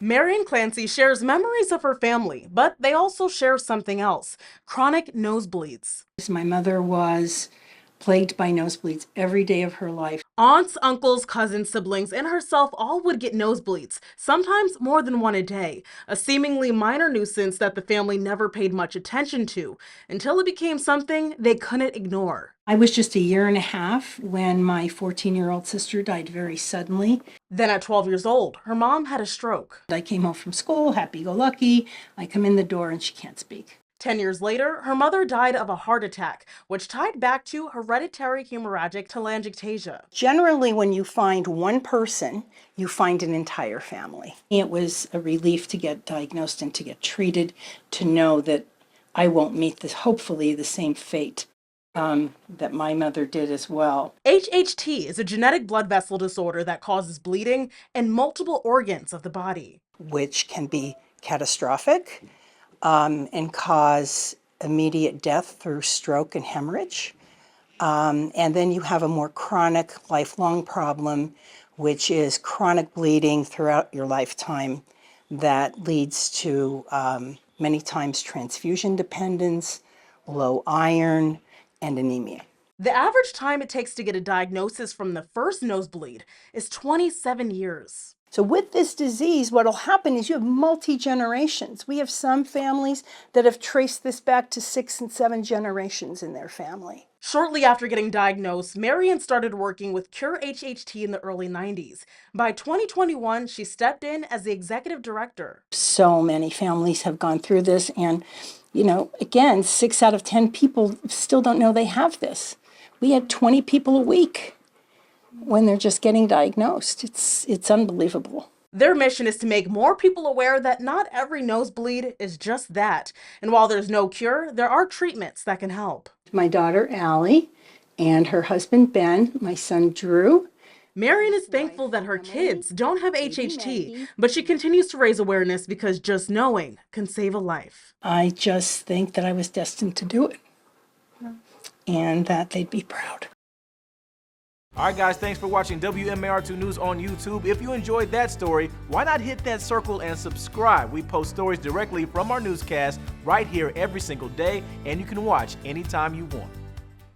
Marianne Clancy shares memories of her family, but they also share something else: chronic nosebleeds. My mother was plagued by nosebleeds every day of her life. Aunts, uncles, cousins, siblings, and herself all would get nosebleeds, sometimes more than one a day, a seemingly minor nuisance that the family never paid much attention to until it became something they couldn't ignore. I was just a year and a half when my 14-year-old sister died very suddenly. Then at 12 years old, her mom had a stroke. I came home from school, happy-go-lucky. I come in the door and she can't speak. 10 years later, her mother died of a heart attack, which tied back to hereditary hemorrhagic telangiectasia. Generally, when you find one person, you find an entire family. It was a relief to get diagnosed and to get treated, to know that I won't meet this, hopefully, the same fate that my mother did as well. HHT is a genetic blood vessel disorder that causes bleeding in multiple organs of the body, which can be catastrophic and cause immediate death through stroke and hemorrhage. And then you have a more chronic, lifelong problem, which is chronic bleeding throughout your lifetime that leads to many times transfusion dependence, low iron, and anemia. The average time it takes to get a diagnosis from the first nosebleed is 27 years. So with this disease, what will happen is you have multi-generations. We have some families that have traced this back to 6 and 7 generations in their family. Shortly after getting diagnosed, Marianne started working with Cure HHT in the early 90s. By 2021, she stepped in as the executive director. So many families have gone through this, and, you know, again, 6 out of 10 people still don't know they have this. We had 20 people a week when they're just getting diagnosed. It's unbelievable. Their mission is to make more people aware that not every nosebleed is just that. And while there's no cure, there are treatments that can help. My daughter, Allie, and her husband, Ben, my son, Drew. Marianne is thankful that her kids don't have HHT, but she continues to raise awareness because just knowing can save a life. I just think that I was destined to do it and that they'd be proud. All right, guys, thanks for watching WMAR2 News on YouTube. If you enjoyed that story, why not hit that circle and subscribe? We post stories directly from our newscast right here every single day, and you can watch anytime you want.